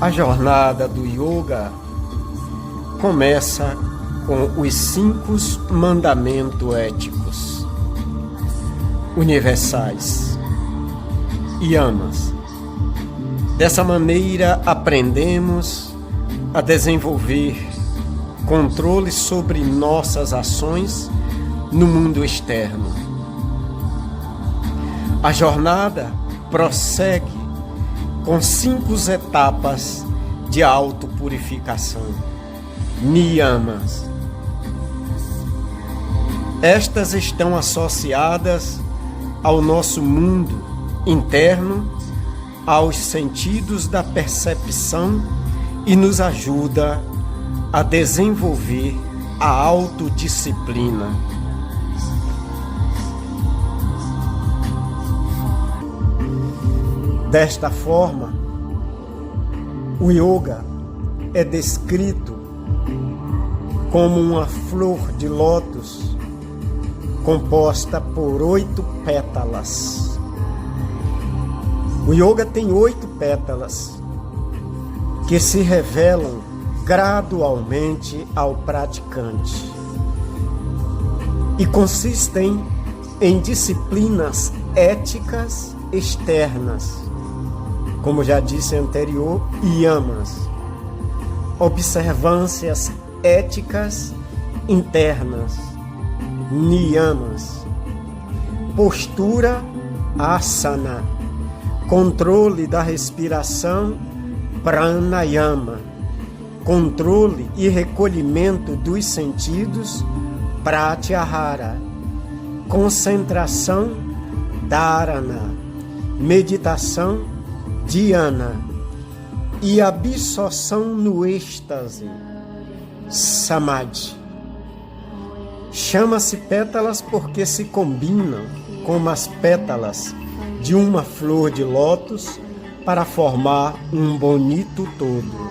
A jornada do yoga começa com os 5 mandamentos éticos universais, yamas. Dessa maneira, aprendemos a desenvolver controle sobre nossas ações no mundo externo. A jornada prossegue com 5 etapas de autopurificação, niyamas. Estas estão associadas ao nosso mundo interno, aos sentidos da percepção e nos ajuda a desenvolver a autodisciplina. Desta forma, o yoga é descrito como uma flor de lótus composta por 8 pétalas. O yoga tem 8 pétalas que se revelam gradualmente ao praticante e consistem em disciplinas éticas externas, como já disse anterior, yamas, observâncias éticas internas, niyamas, postura, asana, controle da respiração, pranayama, controle e recolhimento dos sentidos, pratyahara, concentração, dharana, meditação, dhyana, e absorção no êxtase, samadhi. Chama-se pétalas porque se combinam com as pétalas de uma flor de lótus para formar um bonito todo.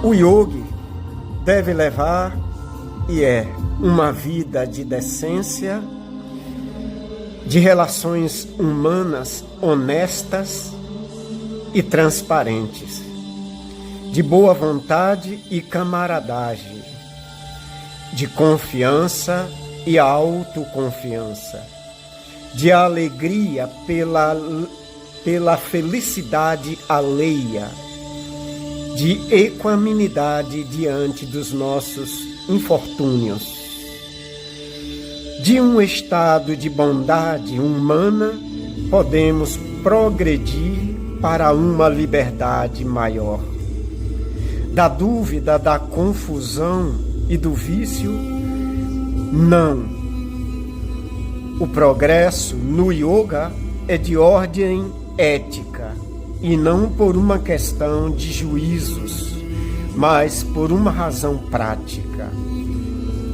O yogi deve levar uma vida de decência, de relações humanas honestas e transparentes, de boa vontade e camaradagem, de confiança e autoconfiança, de alegria pela felicidade alheia, de equanimidade diante dos nossos infortúnios, de um estado de bondade humana podemos progredir para uma liberdade maior. Da dúvida, da confusão e do vício, não. O progresso no yoga é de ordem ética e não por uma questão de juízos, mas por uma razão prática.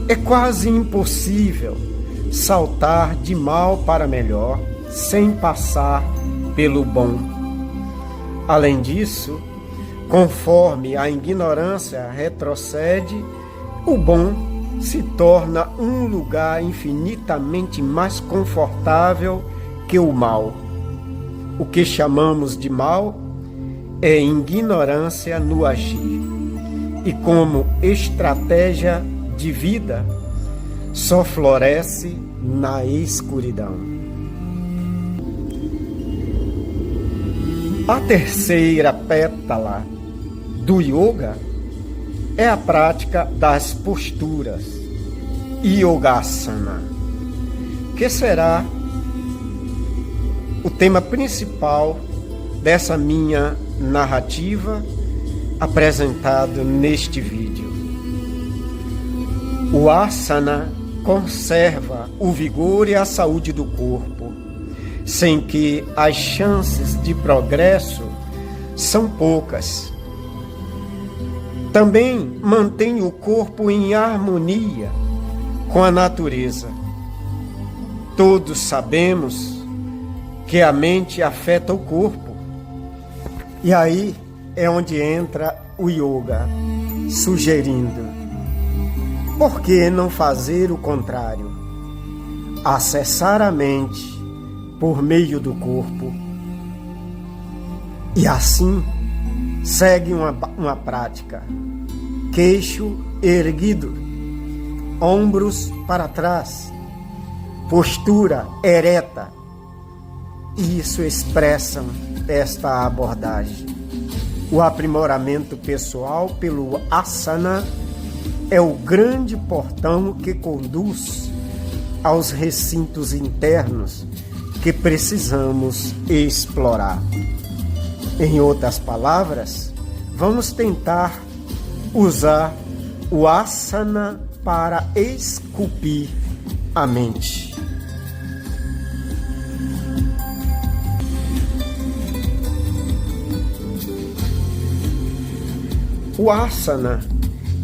É quase impossível saltar de mal para melhor sem passar pelo bom. Além disso, conforme a ignorância retrocede, o bom se torna um lugar infinitamente mais confortável que o mal. O que chamamos de mal é ignorância no agir. E como estratégia de vida, só floresce na escuridão. A terceira pétala do yoga é a prática das posturas, yogasana, que será o tema principal dessa minha narrativa apresentado neste vídeo. O asana conserva o vigor e a saúde do corpo, sem que as chances de progresso são poucas. Também mantém o corpo em harmonia com a natureza. Todos sabemos que a mente afeta o corpo. E aí é onde entra o yoga, sugerindo: por que não fazer o contrário? Acessar a mente por meio do corpo. E assim segue uma prática: queixo erguido, ombros para trás, postura ereta. Isso expressam esta abordagem. O aprimoramento pessoal pelo asana é o grande portão que conduz aos recintos internos que precisamos explorar. Em outras palavras, vamos tentar usar o asana para esculpir a mente. O asana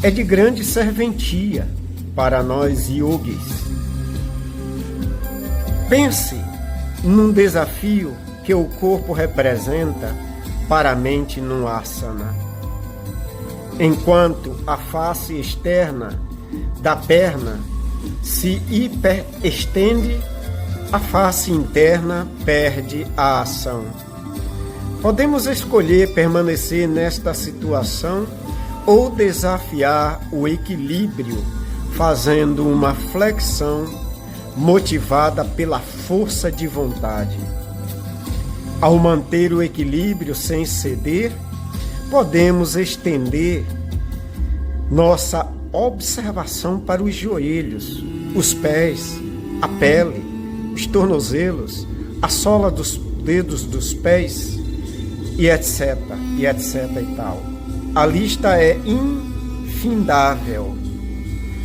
é de grande serventia para nós yogis. Pense num desafio que o corpo representa para a mente no asana. Enquanto a face externa da perna se hiperestende, a face interna perde a ação. Podemos escolher permanecer nesta situação ou desafiar o equilíbrio fazendo uma flexão motivada pela força de vontade. Ao manter o equilíbrio sem ceder, podemos estender nossa observação para os joelhos, os pés, a pele, os tornozelos, a sola dos dedos dos pés, e etc, e tal. A lista é infindável.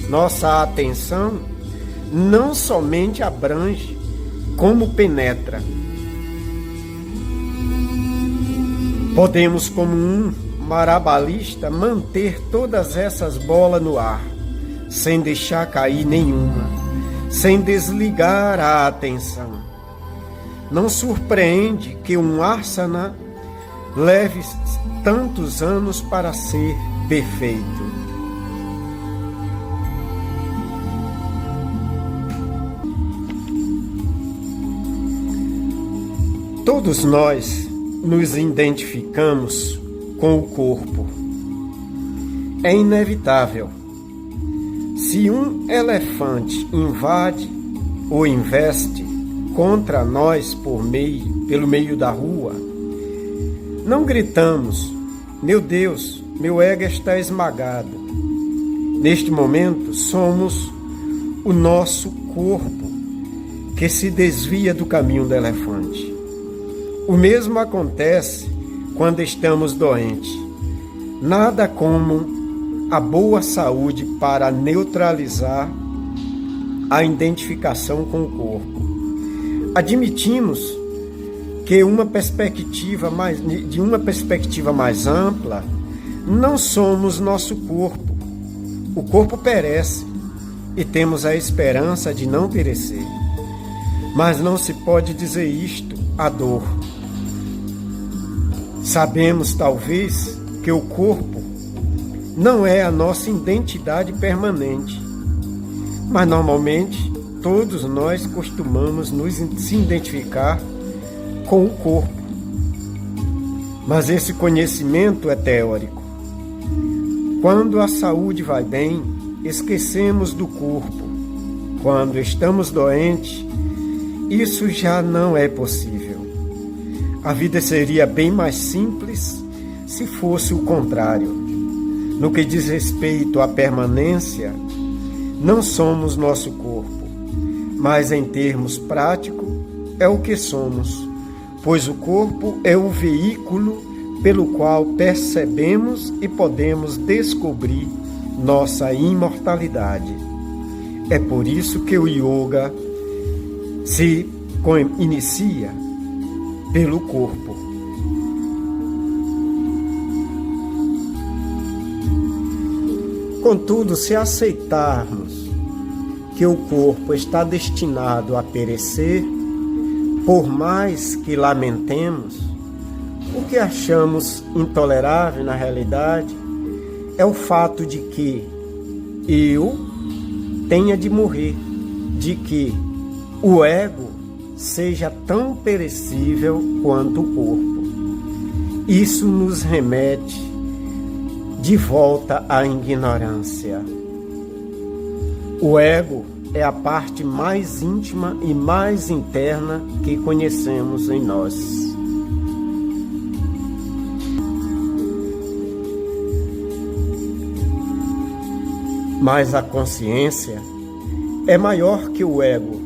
Nossa atenção não somente abrange, como penetra. Podemos, como um marabalista, manter todas essas bolas no ar, sem deixar cair nenhuma, sem desligar a atenção. Não surpreende que um asana leve tantos anos para ser perfeito. Todos nós nos identificamos com o corpo. É inevitável. Se um elefante invade ou investe contra nós pelo meio da rua, não gritamos: meu Deus, meu ego está esmagado. Neste momento, somos o nosso corpo que se desvia do caminho do elefante. O mesmo acontece quando estamos doentes. Nada como a boa saúde para neutralizar a identificação com o corpo. Admitimos que de uma perspectiva mais ampla, não somos nosso corpo. O corpo perece e temos a esperança de não perecer. Mas não se pode dizer isto à dor. Sabemos, talvez, que o corpo não é a nossa identidade permanente, mas normalmente todos nós costumamos se identificar com o corpo. Mas esse conhecimento é teórico. Quando a saúde vai bem, esquecemos do corpo. Quando estamos doentes, isso já não é possível. A vida seria bem mais simples se fosse o contrário. No que diz respeito à permanência, não somos nosso corpo, mas em termos práticos é o que somos, pois o corpo é o veículo pelo qual percebemos e podemos descobrir nossa imortalidade. É por isso que o yoga se inicia pelo corpo. Contudo, se aceitarmos que o corpo está destinado a perecer, por mais que lamentemos, o que achamos intolerável na realidade é o fato de que eu tenha de morrer, de que o ego seja tão perecível quanto o corpo. Isso nos remete de volta à ignorância. O ego é a parte mais íntima e mais interna que conhecemos em nós. Mas a consciência é maior que o ego.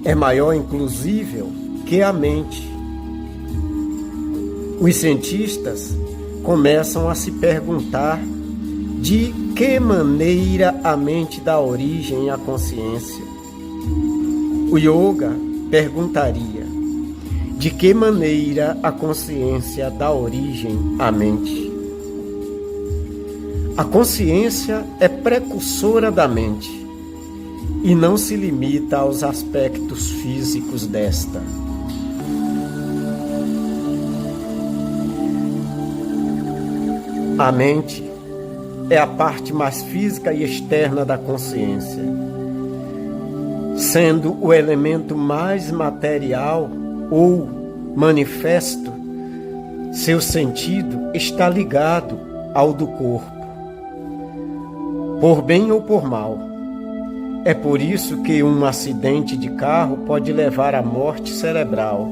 É maior, inclusive, que a mente. Os cientistas começam a se perguntar de que maneira a mente dá origem à consciência. O yoga perguntaria de que maneira a consciência dá origem à mente. A consciência é precursora da mente e não se limita aos aspectos físicos desta. A mente é a parte mais física e externa da consciência, sendo o elemento mais material ou manifesto. Seu sentido está ligado ao do corpo, por bem ou por mal. É por isso que um acidente de carro pode levar à morte cerebral,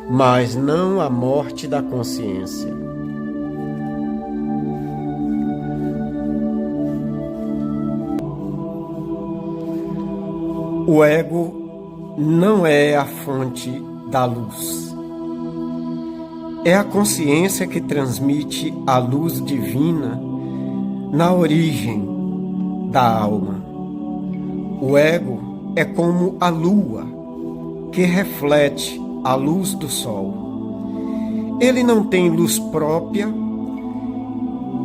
mas não à morte da consciência. O ego não é a fonte da luz. É a consciência que transmite a luz divina na origem da alma. O ego é como a lua que reflete a luz do sol. Ele não tem luz própria.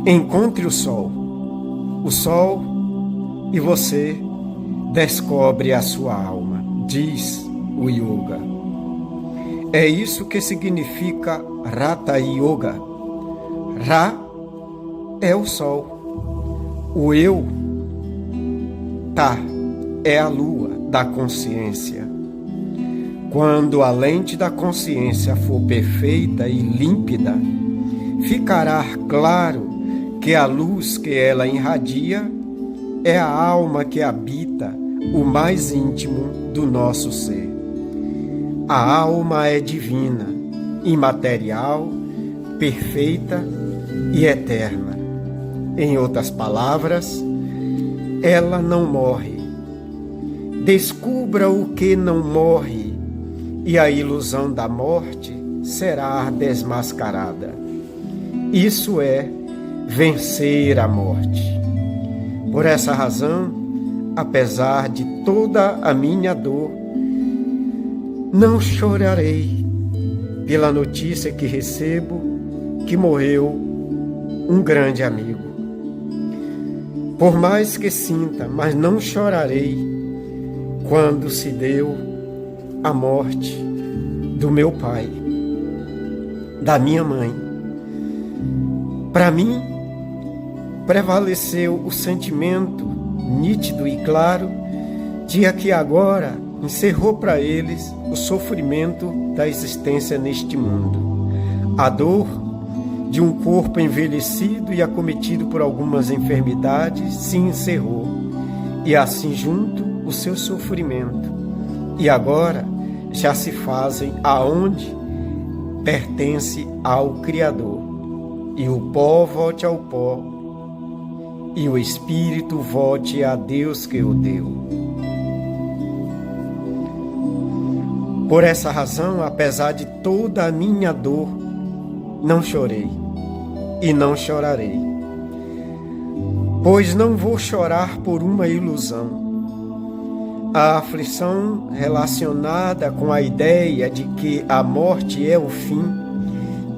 Encontre o sol e você descobre a sua alma, diz o yoga. É isso que significa Ratha Yoga. Ra é o sol. O eu, Ta, é a lua da consciência. Quando a lente da consciência for perfeita e límpida, ficará claro que a luz que ela irradia é a alma que habita o mais íntimo do nosso ser. A alma é divina, imaterial, perfeita e eterna. Em outras palavras, ela não morre. Descubra o que não morre, e a ilusão da morte será desmascarada. Isso é vencer a morte. Por essa razão, apesar de toda a minha dor, não chorarei pela notícia que recebo que morreu um grande amigo. Por mais que sinta, mas não chorarei quando se deu a morte do meu pai, da minha mãe. Para mim, prevaleceu o sentimento nítido e claro de que agora encerrou para eles o sofrimento da existência neste mundo. A dor de um corpo envelhecido e acometido por algumas enfermidades se encerrou, e assim junto o seu sofrimento. E agora já se fazem aonde pertence ao Criador. E o pó volte ao pó, e o espírito volte a Deus que o deu. Por essa razão, apesar de toda a minha dor, não chorei e não chorarei, pois não vou chorar por uma ilusão. A aflição relacionada com a ideia de que a morte é o fim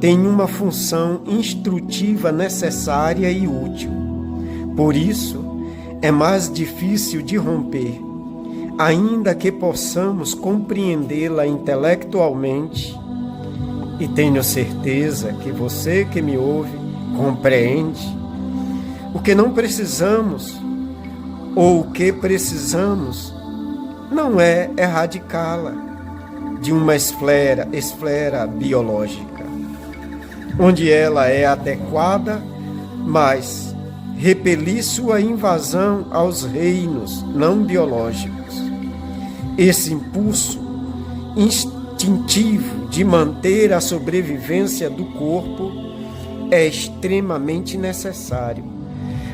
tem uma função instrutiva necessária e útil. Por isso, é mais difícil de romper, ainda que possamos compreendê-la intelectualmente, e tenho certeza que você que me ouve compreende. O que não precisamos, ou o que precisamos, não é erradicá-la de uma esfera biológica, onde ela é adequada, mas repelir sua invasão aos reinos não biológicos. Esse impulso instintivo de manter a sobrevivência do corpo é extremamente necessário,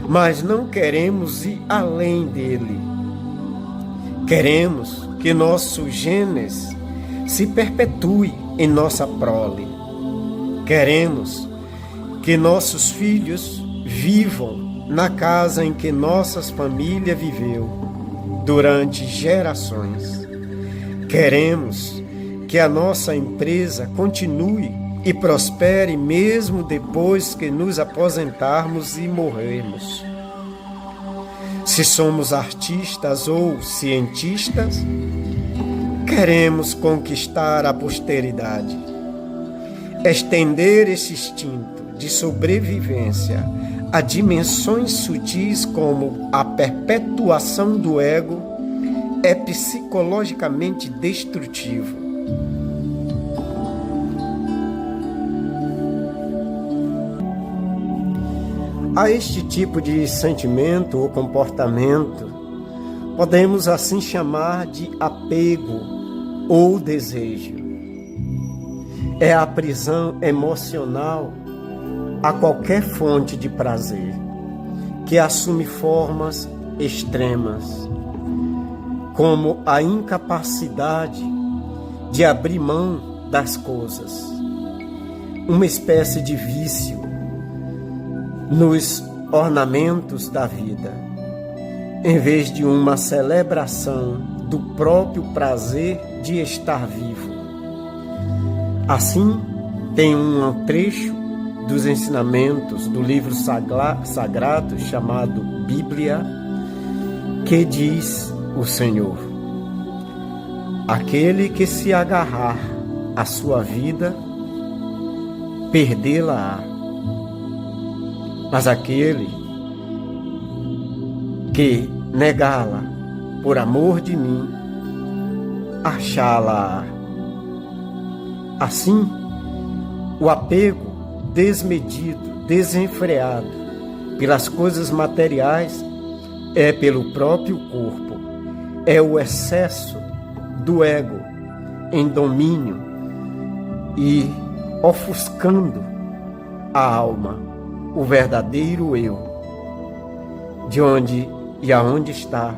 mas não queremos ir além dele. Queremos que nosso genes se perpetue em nossa prole. Queremos que nossos filhos vivam na casa em que nossas famílias viveu durante gerações. Queremos que a nossa empresa continue e prospere mesmo depois que nos aposentarmos e morrermos. Se somos artistas ou cientistas, queremos conquistar a posteridade, estender esse instinto de sobrevivência a dimensões sutis como a perpetuação do ego é psicologicamente destrutivo. A este tipo de sentimento ou comportamento podemos assim chamar de apego ou desejo. É a prisão emocional a qualquer fonte de prazer, que assume formas extremas, como a incapacidade de abrir mão das coisas, uma espécie de vício nos ornamentos da vida, em vez de uma celebração do próprio prazer de estar vivo. Assim, tem um trecho dos ensinamentos do livro sagrado chamado Bíblia, que diz o Senhor: aquele que se agarrar à sua vida, perdê-la-á. Mas aquele que negá-la por amor de mim, achá-la-á. Assim, o apego desmedido, desenfreado pelas coisas materiais é pelo próprio corpo, é o excesso do ego em domínio e ofuscando a alma, o verdadeiro eu, de onde e aonde está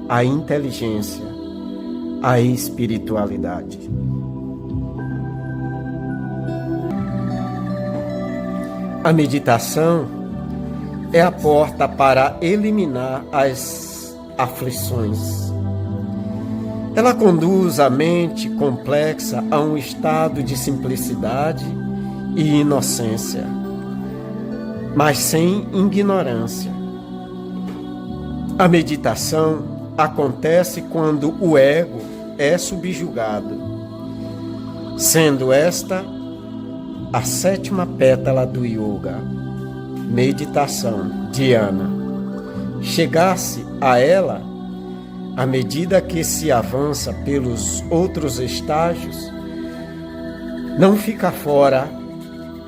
a inteligência, a espiritualidade. A meditação é a porta para eliminar as aflições. Ela conduz a mente complexa a um estado de simplicidade e inocência, mas sem ignorância. A meditação acontece quando o ego é subjugado, sendo esta a sétima pétala do yoga, meditação, dhyana. Chegar-se a ela, à medida que se avança pelos outros estágios, não fica fora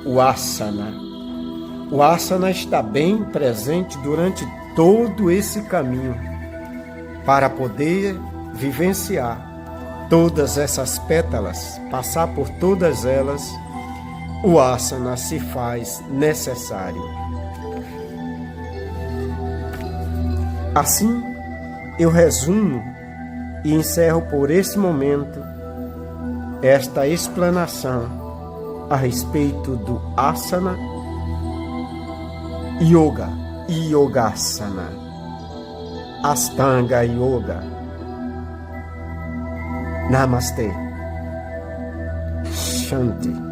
o asana. O asana está bem presente durante todo esse caminho para poder vivenciar todas essas pétalas, passar por todas elas. O asana se faz necessário. Assim, eu resumo e encerro por esse momento esta explanação a respeito do asana, yoga e yogasana, Ashtanga Yoga. Namastê. Shanti.